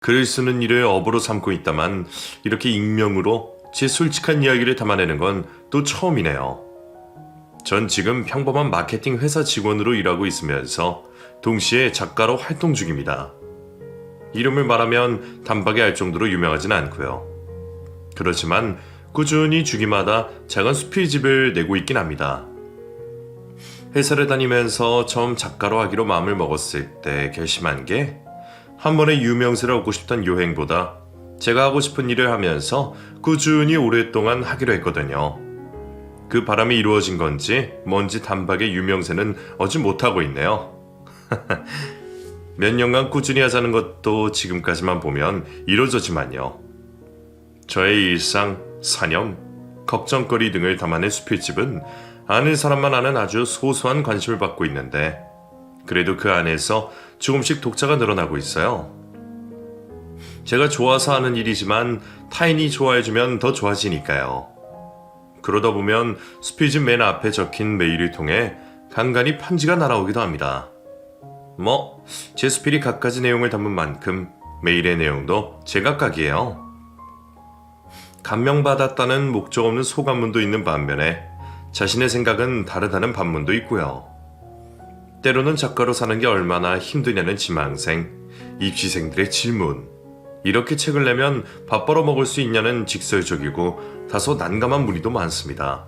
글을 쓰는 일을 업으로 삼고 있다만 이렇게 익명으로 제 솔직한 이야기를 담아내는 건 또 처음이네요. 전 지금 평범한 마케팅 회사 직원으로 일하고 있으면서 동시에 작가로 활동 중입니다. 이름을 말하면 단박에 알 정도로 유명하진 않고요. 그렇지만 꾸준히 주기마다 작은 수필집을 내고 있긴 합니다. 회사를 다니면서 처음 작가로 하기로 마음을 먹었을 때 결심한 게 한 번에 유명세를 얻고 싶던 요행보다 제가 하고 싶은 일을 하면서 꾸준히 오랫동안 하기로 했거든요. 그 바람이 이루어진 건지 뭔지 단박에 유명세는 얻지 못하고 있네요. 몇 년간 꾸준히 하자는 것도 지금까지만 보면 이루어졌지만요. 저의 일상, 사념, 걱정거리 등을 담아낸 수필집은 아는 사람만 아는 아주 소소한 관심을 받고 있는데 그래도 그 안에서 조금씩 독자가 늘어나고 있어요. 제가 좋아서 하는 일이지만 타인이 좋아해주면 더 좋아지니까요. 그러다 보면 수필집 맨 앞에 적힌 메일을 통해 간간히 편지가 날아오기도 합니다. 제 수필이 갖가지 내용을 담은 만큼 메일의 내용도 제각각이에요. 감명받았다는 목적 없는 소감문도 있는 반면에 자신의 생각은 다르다는 반문도 있고요. 때로는 작가로 사는 게 얼마나 힘드냐는 지망생, 입시생들의 질문, 이렇게 책을 내면 밥 벌어 먹을 수 있냐는 직설적이고 다소 난감한 문의도 많습니다.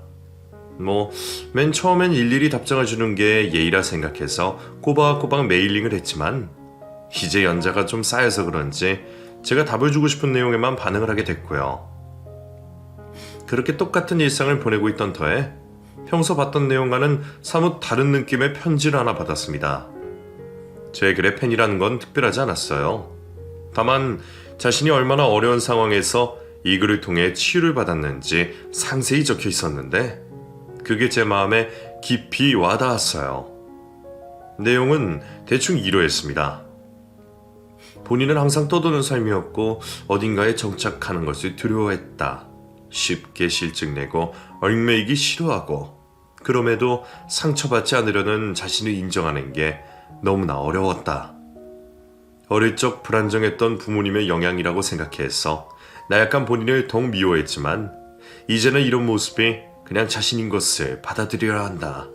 맨 처음엔 일일이 답장을 주는 게 예의라 생각해서 꼬박꼬박 메일링을 했지만 이제 연자가 좀 쌓여서 그런지 제가 답을 주고 싶은 내용에만 반응을 하게 됐고요. 그렇게 똑같은 일상을 보내고 있던 터에 평소 봤던 내용과는 사뭇 다른 느낌의 편지를 하나 받았습니다. 제 글의 팬이라는 건 특별하지 않았어요. 다만 자신이 얼마나 어려운 상황에서 이 글을 통해 치유를 받았는지 상세히 적혀 있었는데 그게 제 마음에 깊이 와닿았어요. 내용은 대충 이러했습니다. 본인은 항상 떠도는 삶이었고 어딘가에 정착하는 것을 두려워했다. 쉽게 실증내고 얽매이기 싫어하고 그럼에도 상처받지 않으려는 자신을 인정하는 게 너무나 어려웠다. 어릴 적 불안정했던 부모님의 영향이라고 생각해서 나약한 본인을 더욱 미워했지만 이제는 이런 모습이 그냥 자신인 것을 받아들여야 한다.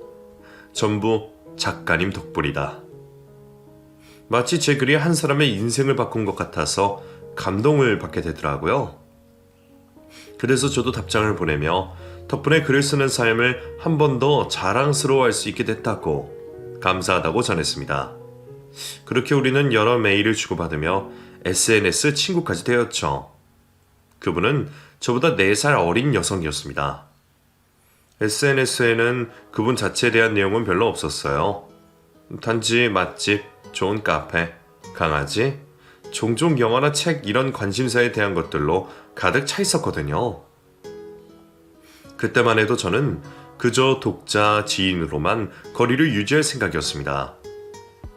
전부 작가님 덕분이다. 마치 제 글이 한 사람의 인생을 바꾼 것 같아서 감동을 받게 되더라고요. 그래서 저도 답장을 보내며 덕분에 글을 쓰는 삶을 한 번 더 자랑스러워할 수 있게 됐다고 감사하다고 전했습니다. 그렇게 우리는 여러 메일을 주고받으며 SNS 친구까지 되었죠. 그분은 저보다 4살 어린 여성이었습니다. SNS에는 그분 자체에 대한 내용은 별로 없었어요. 단지 맛집, 좋은 카페, 강아지, 종종 영화나 책 이런 관심사에 대한 것들로 가득 차 있었거든요. 그때만 해도 저는 그저 독자, 지인으로만 거리를 유지할 생각이었습니다.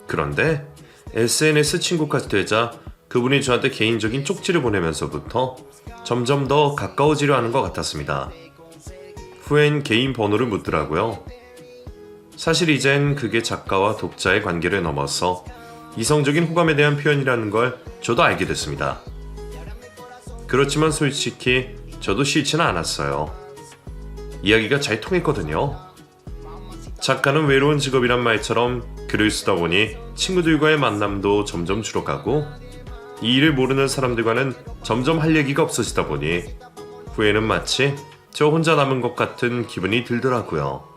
그런데 SNS 친구까지 되자 그분이 저한테 개인적인 쪽지를 보내면서부터 점점 더 가까워지려 하는 것 같았습니다. 후엔 개인 번호를 묻더라고요. 사실 이젠 그게 작가와 독자의 관계를 넘어서 이성적인 호감에 대한 표현이라는 걸 저도 알게 됐습니다. 그렇지만 솔직히 저도 싫지는 않았어요. 이야기가 잘 통했거든요. 작가는 외로운 직업이란 말처럼 글을 쓰다 보니 친구들과의 만남도 점점 줄어가고 이 일을 모르는 사람들과는 점점 할 얘기가 없어지다 보니 후에는 마치 저 혼자 남은 것 같은 기분이 들더라고요.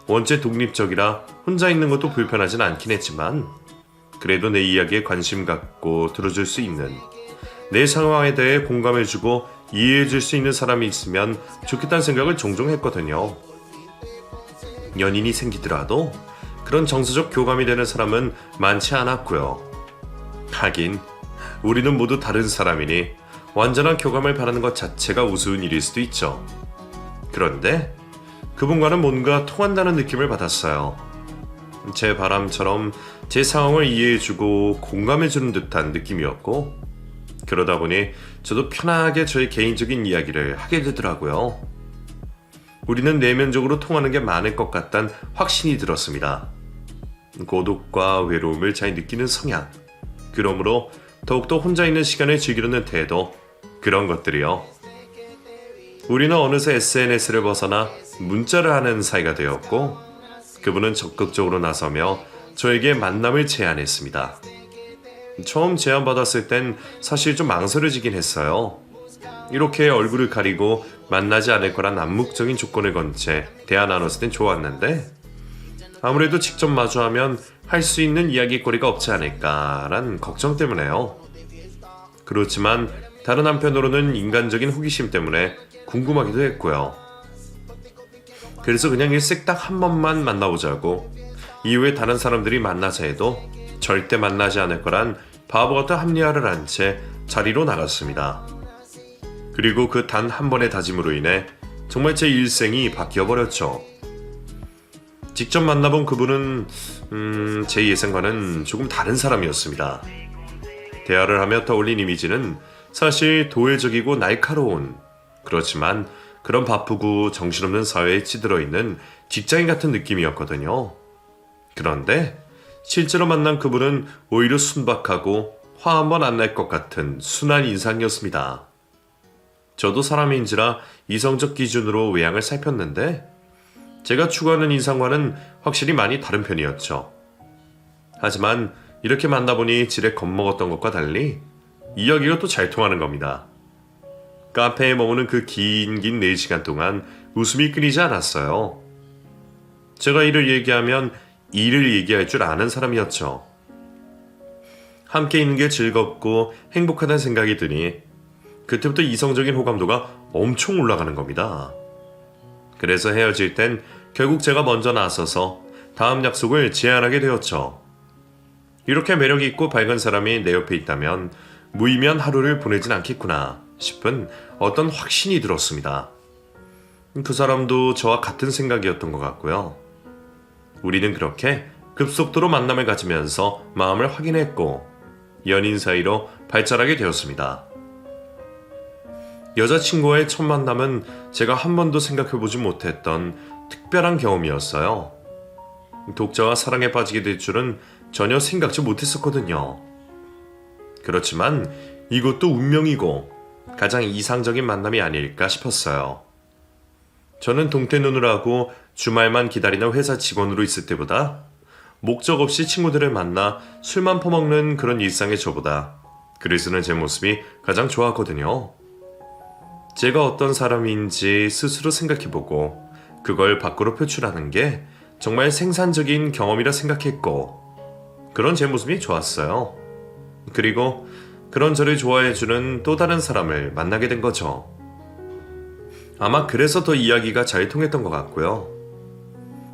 원체 독립적이라 혼자 있는 것도 불편하진 않긴 했지만 그래도 내 이야기에 관심 갖고 들어줄 수 있는, 내 상황에 대해 공감해주고 이해해줄 수 있는 사람이 있으면 좋겠다는 생각을 종종 했거든요. 연인이 생기더라도 그런 정서적 교감이 되는 사람은 많지 않았고요. 하긴 우리는 모두 다른 사람이니 완전한 교감을 바라는 것 자체가 우스운 일일 수도 있죠. 그런데 그분과는 뭔가 통한다는 느낌을 받았어요. 제 바람처럼 제 상황을 이해해주고 공감해주는 듯한 느낌이었고, 그러다 보니 저도 편하게 저의 개인적인 이야기를 하게 되더라고요. 우리는 내면적으로 통하는 게 많을 것 같다는 확신이 들었습니다. 고독과 외로움을 잘 느끼는 성향, 그러므로 더욱더 혼자 있는 시간을 즐기려는 태도, 그런 것들이요. 우리는 어느새 SNS를 벗어나 문자를 하는 사이가 되었고, 그분은 적극적으로 나서며 저에게 만남을 제안했습니다. 처음 제안받았을 땐 사실 좀 망설여지긴 했어요. 이렇게 얼굴을 가리고 만나지 않을 거란 암묵적인 조건을 건 채 대화 나눴을 땐 좋았는데, 아무래도 직접 마주하면 할 수 있는 이야기거리가 없지 않을까란 걱정 때문에요. 그렇지만 다른 한편으로는 인간적인 호기심 때문에 궁금하기도 했고요. 그래서 그냥 일색 딱 한 번만 만나보자고, 이후에 다른 사람들이 만나자 해도 절대 만나지 않을 거란 바보 같은 합리화를 한 채 자리로 나갔습니다. 그리고 그 단 한 번의 다짐으로 인해 정말 제 일생이 바뀌어버렸죠. 직접 만나본 그분은 제 예상과는 조금 다른 사람이었습니다. 대화를 하며 떠올린 이미지는 사실 도회적이고 날카로운, 그렇지만 그런 바쁘고 정신없는 사회에 찌들어 있는 직장인 같은 느낌이었거든요. 그런데 실제로 만난 그분은 오히려 순박하고 화 한 번 안 날 것 같은 순한 인상이었습니다. 저도 사람인지라 이성적 기준으로 외향을 살폈는데, 제가 추구하는 인상과는 확실히 많이 다른 편이었죠. 하지만 이렇게 만나보니 지레 겁먹었던 것과 달리 이야기가 또 잘 통하는 겁니다. 카페에 머무는 그 긴 4시간 동안 웃음이 끊이지 않았어요. 제가 일을 얘기하면 일을 얘기할 줄 아는 사람이었죠. 함께 있는 게 즐겁고 행복하다는 생각이 드니 그때부터 이성적인 호감도가 엄청 올라가는 겁니다. 그래서 헤어질 땐 결국 제가 먼저 나서서 다음 약속을 제안하게 되었죠. 이렇게 매력있고 밝은 사람이 내 옆에 있다면 무의미한 하루를 보내진 않겠구나 싶은 어떤 확신이 들었습니다. 그 사람도 저와 같은 생각이었던 것 같고요. 우리는 그렇게 급속도로 만남을 가지면서 마음을 확인했고 연인 사이로 발전하게 되었습니다. 여자친구와의 첫 만남은 제가 한 번도 생각해보지 못했던 특별한 경험이었어요. 독자와 사랑에 빠지게 될 줄은 전혀 생각지 못했었거든요. 그렇지만 이것도 운명이고 가장 이상적인 만남이 아닐까 싶었어요. 저는 동태눈을 하고 주말만 기다리는 회사 직원으로 있을 때보다 목적 없이 친구들을 만나 술만 퍼먹는 그런 일상의 저보다 글을 쓰는 제 모습이 가장 좋았거든요. 제가 어떤 사람인지 스스로 생각해보고 그걸 밖으로 표출하는 게 정말 생산적인 경험이라 생각했고, 그런 제 모습이 좋았어요. 그리고 그런 저를 좋아해주는 또 다른 사람을 만나게 된 거죠. 아마 그래서 더 이야기가 잘 통했던 것 같고요.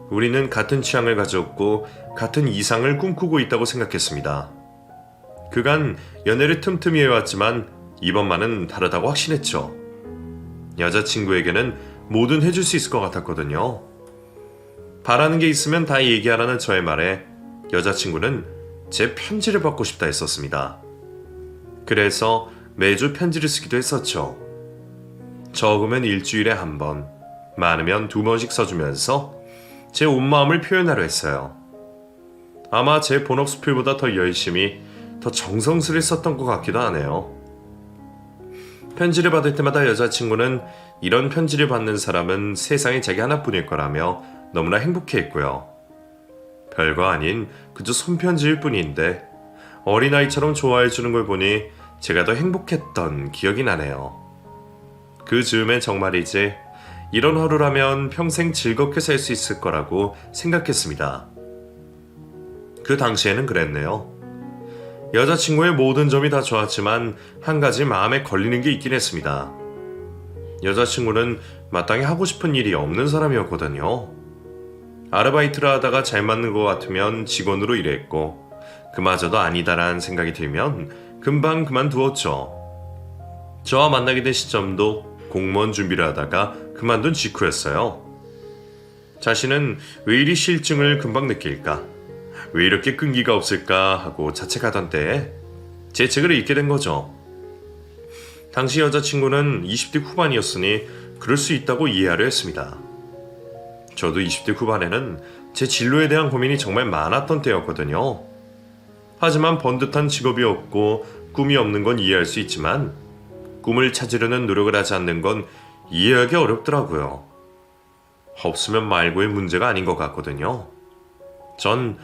우리는 같은 취향을 가졌고 같은 이상을 꿈꾸고 있다고 생각했습니다. 그간 연애를 틈틈이 해왔지만 이번만은 다르다고 확신했죠. 여자친구에게는 뭐든 해줄 수 있을 것 같았거든요. 바라는 게 있으면 다 얘기하라는 저의 말에 여자친구는 제 편지를 받고 싶다 했었습니다. 그래서 매주 편지를 쓰기도 했었죠. 적으면 일주일에 한 번, 많으면 2번씩 써주면서 제 온 마음을 표현하려 했어요. 아마 제 본업 수필보다 더 열심히, 더 정성스레 썼던 것 같기도 하네요. 편지를 받을 때마다 여자친구는 이런 편지를 받는 사람은 세상에 자기 하나뿐일 거라며 너무나 행복해했고요. 별거 아닌 그저 손편지일 뿐인데 어린아이처럼 좋아해주는 걸 보니 제가 더 행복했던 기억이 나네요. 그 즈음엔 정말이지 이런 하루라면 평생 즐겁게 살 수 있을 거라고 생각했습니다. 그 당시에는 그랬네요. 여자친구의 모든 점이 다 좋았지만 한 가지 마음에 걸리는 게 있긴 했습니다. 여자친구는 마땅히 하고 싶은 일이 없는 사람이었거든요. 아르바이트를 하다가 잘 맞는 것 같으면 직원으로 일했고, 그마저도 아니다라는 생각이 들면 금방 그만두었죠. 저와 만나게 된 시점도 공무원 준비를 하다가 그만둔 직후였어요. 자신은 왜 이리 실증을 금방 느낄까? 왜 이렇게 끈기가 없을까 하고 자책하던 때에 제 책을 읽게 된 거죠. 당시 여자친구는 20대 후반이었으니 그럴 수 있다고 이해하려 했습니다. 저도 20대 후반에는 제 진로에 대한 고민이 정말 많았던 때였거든요. 하지만 번듯한 직업이 없고 꿈이 없는 건 이해할 수 있지만 꿈을 찾으려는 노력을 하지 않는 건 이해하기 어렵더라고요. 없으면 말고의 문제가 아닌 것 같거든요. 전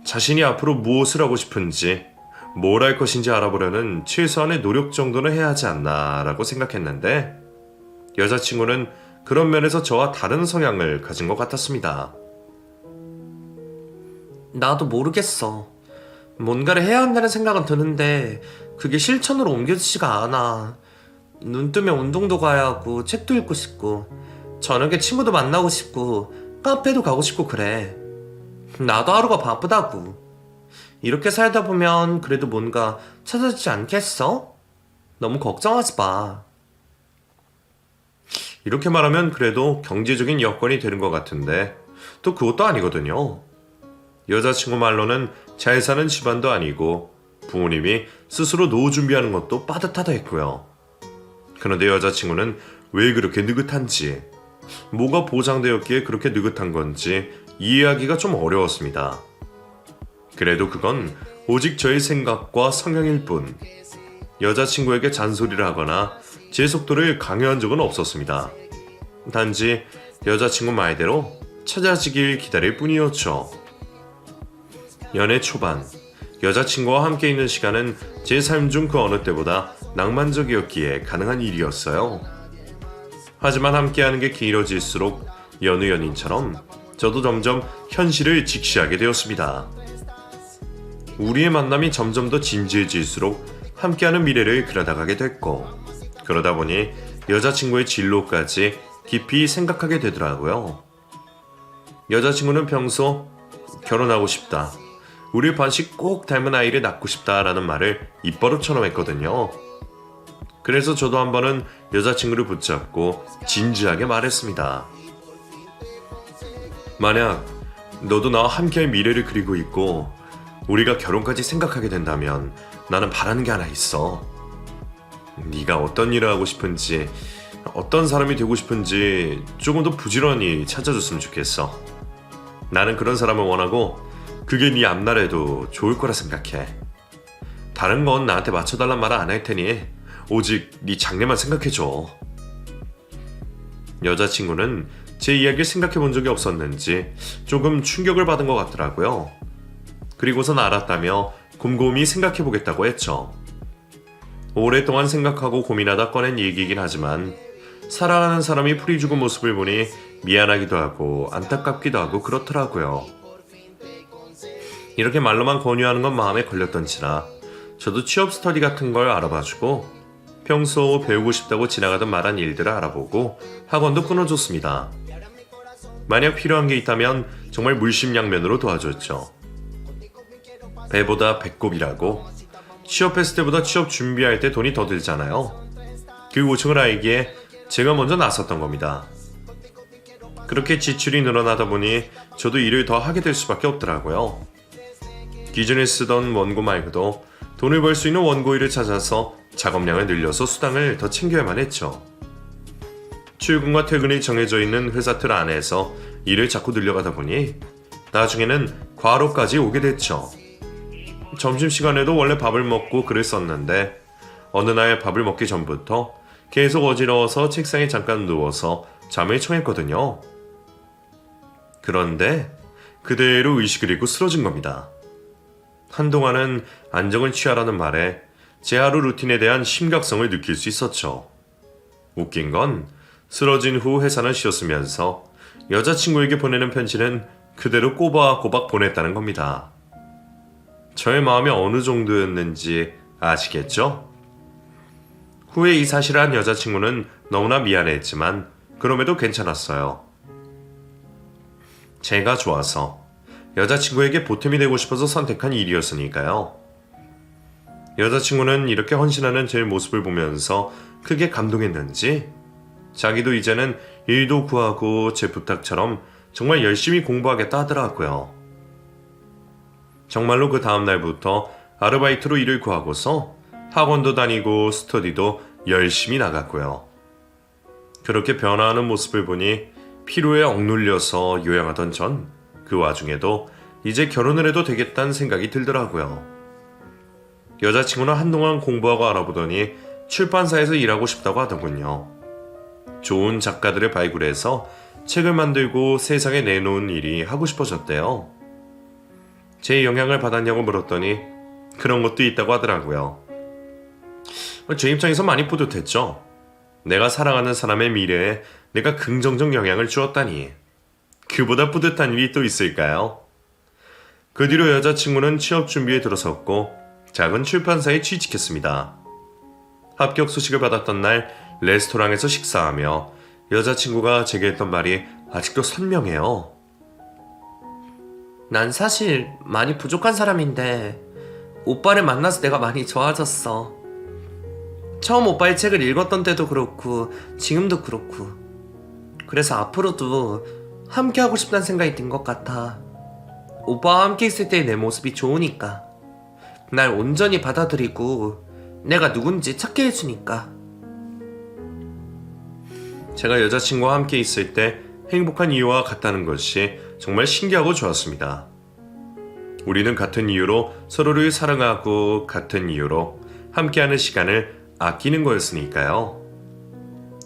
자신이 앞으로 무엇을 하고 싶은지, 뭘 할 것인지 알아보려는 최소한의 노력 정도는 해야 하지 않나 라고 생각했는데 여자친구는 그런 면에서 저와 다른 성향을 가진 것 같았습니다. 나도 모르겠어. 뭔가를 해야 한다는 생각은 드는데 그게 실천으로 옮겨지지가 않아. 눈 뜨면 운동도 가야 하고 책도 읽고 싶고 저녁에 친구도 만나고 싶고 카페도 가고 싶고 그래. 나도 하루가 바쁘다고. 이렇게 살다 보면 그래도 뭔가 찾아지지 않겠어? 너무 걱정하지 마. 이렇게 말하면 그래도 경제적인 여건이 되는 것 같은데 또 그것도 아니거든요. 여자친구 말로는 잘 사는 집안도 아니고 부모님이 스스로 노후 준비하는 것도 빠듯하다 했고요. 그런데 여자친구는 왜 그렇게 느긋한지, 뭐가 보장되었기에 그렇게 느긋한 건지 이해하기가 좀 어려웠습니다. 그래도 그건 오직 저의 생각과 성향일 뿐, 여자친구에게 잔소리를 하거나 제 속도를 강요한 적은 없었습니다. 단지 여자친구 말대로 찾아지길 기다릴 뿐이었죠. 연애 초반, 여자친구와 함께 있는 시간은 제 삶 중 그 어느 때보다 낭만적이었기에 가능한 일이었어요. 하지만 함께하는 게 길어질수록 여느 연인처럼 저도 점점 현실을 직시하게 되었습니다. 우리의 만남이 점점 더 진지해질수록 함께하는 미래를 그려나가게 됐고, 그러다 보니 여자친구의 진로까지 깊이 생각하게 되더라고요. 여자친구는 평소 결혼하고 싶다, 우리 반씩 꼭 닮은 아이를 낳고 싶다라는 말을 입버릇처럼 했거든요. 그래서 저도 한 번은 여자친구를 붙잡고 진지하게 말했습니다. 만약 너도 나와 함께할 미래를 그리고 있고 우리가 결혼까지 생각하게 된다면 나는 바라는 게 하나 있어. 네가 어떤 일을 하고 싶은지, 어떤 사람이 되고 싶은지 조금 더 부지런히 찾아줬으면 좋겠어. 나는 그런 사람을 원하고 그게 네 앞날에도 좋을 거라 생각해. 다른 건 나한테 맞춰달란 말은 안 할 테니 오직 네 장래만 생각해줘. 여자친구는 제 이야기를 생각해 본 적이 없었는지 조금 충격을 받은 것 같더라고요. 그리고선 알았다며 곰곰이 생각해 보겠다고 했죠. 오랫동안 생각하고 고민하다 꺼낸 얘기이긴 하지만 사랑하는 사람이 풀이 죽은 모습을 보니 미안하기도 하고 안타깝기도 하고 그렇더라고요. 이렇게 말로만 권유하는 건 마음에 걸렸던지라 저도 취업 스터디 같은 걸 알아봐주고 평소 배우고 싶다고 지나가던 말한 일들을 알아보고 학원도 끊어줬습니다. 만약 필요한 게 있다면 정말 물심양면으로 도와줬죠. 배보다 배꼽이라고, 취업했을 때보다 취업 준비할 때 돈이 더 들잖아요. 그 고충을 알기에 제가 먼저 나섰던 겁니다. 그렇게 지출이 늘어나다 보니 저도 일을 더 하게 될 수밖에 없더라고요. 기존에 쓰던 원고 말고도 돈을 벌 수 있는 원고 일을 찾아서 작업량을 늘려서 수당을 더 챙겨야만 했죠. 출근과 퇴근이 정해져 있는 회사 틀 안에서 일을 자꾸 늘려가다 보니 나중에는 과로까지 오게 됐죠. 점심시간에도 원래 밥을 먹고 글을 썼는데 어느 날 밥을 먹기 전부터 계속 어지러워서 책상에 잠깐 누워서 잠을 청했거든요. 그런데 그대로 의식을 잃고 쓰러진 겁니다. 한동안은 안정을 취하라는 말에 제 하루 루틴에 대한 심각성을 느낄 수 있었죠. 웃긴 건 쓰러진 후 회사는 쉬었으면서 여자친구에게 보내는 편지는 그대로 꼬박꼬박 보냈다는 겁니다. 저의 마음이 어느 정도였는지 아시겠죠? 후에 이 사실을 한 여자친구는 너무나 미안해했지만 그럼에도 괜찮았어요. 제가 좋아서 여자친구에게 보탬이 되고 싶어서 선택한 일이었으니까요. 여자친구는 이렇게 헌신하는 제 모습을 보면서 크게 감동했는지 자기도 이제는 일도 구하고 제 부탁처럼 정말 열심히 공부하겠다 하더라고요. 정말로 그 다음날부터 아르바이트로 일을 구하고서 학원도 다니고 스터디도 열심히 나갔고요. 그렇게 변화하는 모습을 보니 피로에 억눌려서 요양하던 전 그 와중에도 이제 결혼을 해도 되겠다는 생각이 들더라고요. 여자친구는 한동안 공부하고 알아보더니 출판사에서 일하고 싶다고 하더군요. 좋은 작가들을 발굴해서 책을 만들고 세상에 내놓은 일이 하고 싶어졌대요. 제 영향을 받았냐고 물었더니 그런 것도 있다고 하더라고요. 제 입장에서 많이 뿌듯했죠. 내가 사랑하는 사람의 미래에 내가 긍정적 영향을 주었다니. 그보다 뿌듯한 일이 또 있을까요? 그 뒤로 여자친구는 취업 준비에 들어섰고 작은 출판사에 취직했습니다. 합격 소식을 받았던 날 레스토랑에서 식사하며 여자친구가 제게 했던 말이 아직도 선명해요. 난 사실 많이 부족한 사람인데 오빠를 만나서 내가 많이 좋아졌어. 처음 오빠의 책을 읽었던 때도 그렇고 지금도 그렇고. 그래서 앞으로도 함께 하고 싶다는 생각이 든 것 같아. 오빠와 함께 있을 때의 내 모습이 좋으니까. 날 온전히 받아들이고 내가 누군지 찾게 해주니까. 제가 여자친구와 함께 있을 때 행복한 이유와 같다는 것이 정말 신기하고 좋았습니다. 우리는 같은 이유로 서로를 사랑하고 같은 이유로 함께하는 시간을 아끼는 거였으니까요.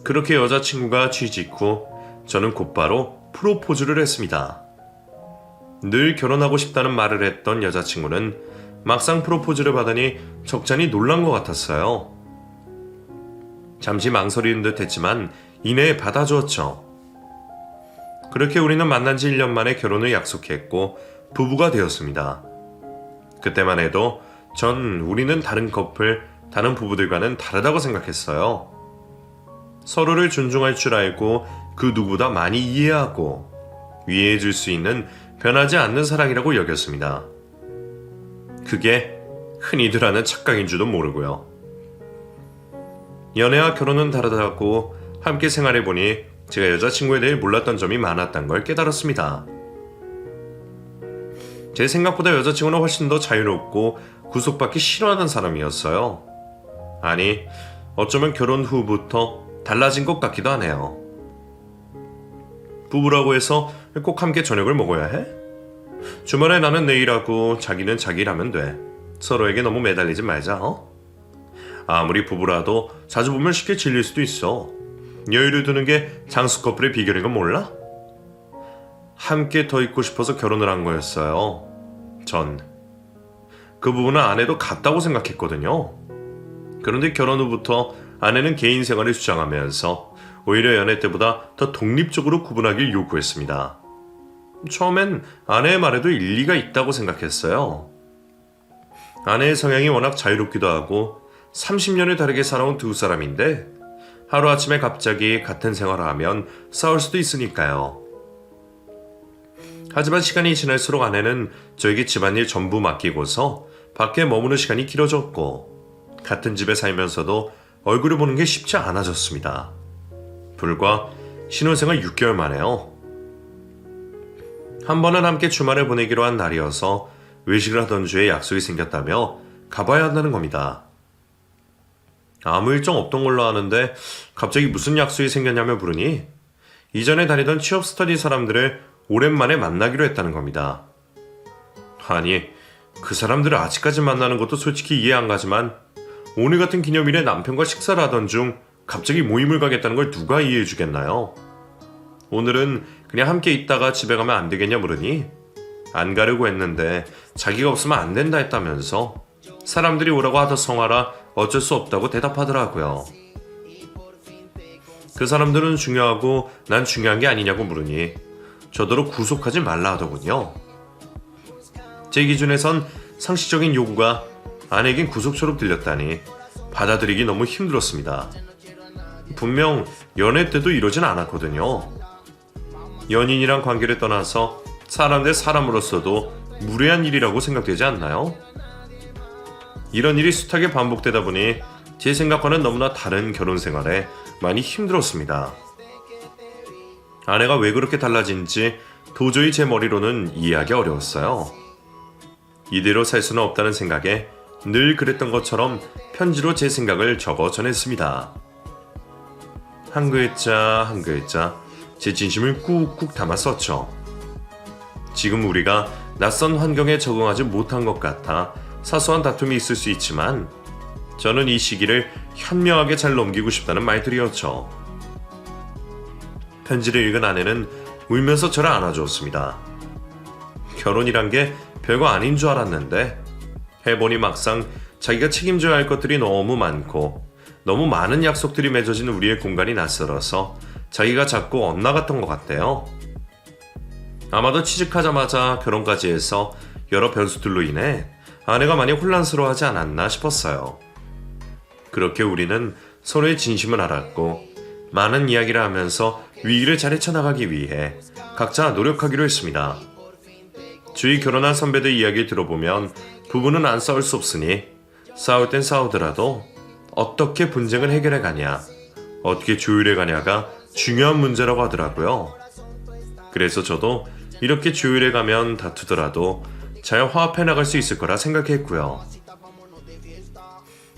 그렇게 여자친구가 취직 후 저는 곧바로 프로포즈를 했습니다. 늘 결혼하고 싶다는 말을 했던 여자친구는 막상 프로포즈를 받으니 적잖이 놀란 것 같았어요. 잠시 망설이는 듯 했지만 이내에 받아주었죠. 그렇게 우리는 만난 지 1년 만에 결혼을 약속했고 부부가 되었습니다. 그때만 해도 전 우리는 다른 커플, 다른 부부들과는 다르다고 생각했어요. 서로를 존중할 줄 알고 그 누구보다 많이 이해하고 위해해 줄 수 있는 변하지 않는 사랑이라고 여겼습니다. 그게 흔히들 하는 착각인 줄도 모르고요. 연애와 결혼은 다르다고 함께 생활해보니 제가 여자친구에 대해 몰랐던 점이 많았던 걸 깨달았습니다. 제 생각보다 여자친구는 훨씬 더 자유롭고 구속받기 싫어하는 사람이었어요. 아니, 어쩌면 결혼 후부터 달라진 것 같기도 하네요. 부부라고 해서 꼭 함께 저녁을 먹어야 해? 주말에 나는 내 일하고 자기는 자기 일하면 돼. 서로에게 너무 매달리지 말자, 어? 아무리 부부라도 자주 보면 쉽게 질릴 수도 있어. 여유를 두는 게 장수 커플의 비결인 건 몰라? 함께 더 있고 싶어서 결혼을 한 거였어요. 전. 그 부분은 아내도 같다고 생각했거든요. 그런데 결혼 후부터 아내는 개인 생활을 주장하면서 오히려 연애 때보다 더 독립적으로 구분하길 요구했습니다. 처음엔 아내의 말에도 일리가 있다고 생각했어요. 아내의 성향이 워낙 자유롭기도 하고 30년을 다르게 살아온 두 사람인데 하루아침에 갑자기 같은 생활을 하면 싸울 수도 있으니까요. 하지만 시간이 지날수록 아내는 저에게 집안일 전부 맡기고서 밖에 머무는 시간이 길어졌고 같은 집에 살면서도 얼굴을 보는 게 쉽지 않아졌습니다. 불과 신혼생활 6개월 만에요. 한 번은 함께 주말을 보내기로 한 날이어서 외식을 하던 주에 약속이 생겼다며 가봐야 한다는 겁니다. 아무 일정 없던 걸로 아는데 갑자기 무슨 약속이 생겼냐며 물으니 이전에 다니던 취업 스터디 사람들을 오랜만에 만나기로 했다는 겁니다. 아니, 그 사람들을 아직까지 만나는 것도 솔직히 이해 안 가지만 오늘 같은 기념일에 남편과 식사를 하던 중 갑자기 모임을 가겠다는 걸 누가 이해해 주겠나요? 오늘은 그냥 함께 있다가 집에 가면 안 되겠냐 물으니 안 가려고 했는데 자기가 없으면 안 된다 했다면서 사람들이 오라고 하더성하라 어쩔 수 없다고 대답하더라고요. 그 사람들은 중요하고 난 중요한 게 아니냐고 물으니 저더러 구속하지 말라 하더군요. 제 기준에선 상식적인 요구가 아내에겐 구속처럼 들렸다니 받아들이기 너무 힘들었습니다. 분명 연애 때도 이러진 않았거든요. 연인이란 관계를 떠나서 사람 대 사람으로서도 무례한 일이라고 생각되지 않나요? 이런 일이 숱하게 반복되다 보니 제 생각과는 너무나 다른 결혼 생활에 많이 힘들었습니다. 아내가 왜 그렇게 달라진지 도저히 제 머리로는 이해하기 어려웠어요. 이대로 살 수는 없다는 생각에 늘 그랬던 것처럼 편지로 제 생각을 적어 전했습니다. 한 글자 한 글자 제 진심을 꾹꾹 담아 썼죠. 지금 우리가 낯선 환경에 적응하지 못한 것 같아 사소한 다툼이 있을 수 있지만 저는 이 시기를 현명하게 잘 넘기고 싶다는 말들이었죠. 편지를 읽은 아내는 울면서 저를 안아주었습니다. 결혼이란 게 별거 아닌 줄 알았는데 해보니 막상 자기가 책임져야 할 것들이 너무 많고 너무 많은 약속들이 맺어진 우리의 공간이 낯설어서 자기가 자꾸 엇나갔던 것 같대요. 아마도 취직하자마자 결혼까지 해서 여러 변수들로 인해 아내가 많이 혼란스러워하지 않았나 싶었어요. 그렇게 우리는 서로의 진심을 알았고 많은 이야기를 하면서 위기를 잘 헤쳐나가기 위해 각자 노력하기로 했습니다. 주위 결혼한 선배들 이야기 들어보면 부부는 안 싸울 수 없으니 싸울 땐 싸우더라도 어떻게 분쟁을 해결해 가냐, 어떻게 조율해 가냐가 중요한 문제라고 하더라고요. 그래서 저도 이렇게 조율해 가면 다투더라도 잘 화합해 나갈 수 있을 거라 생각했고요.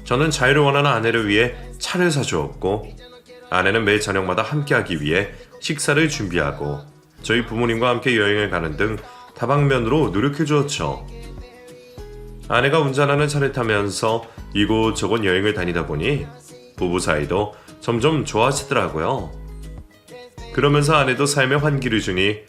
저는 자유를 원하는 아내를 위해 차를 사주었고 아내는 매일 저녁마다 함께하기 위해 식사를 준비하고 저희 부모님과 함께 여행을 가는 등 다방면으로 노력해 주었죠. 아내가 운전하는 차를 타면서 이곳저곳 여행을 다니다 보니 부부 사이도 점점 좋아지더라고요. 그러면서 아내도 삶의 환기를 주니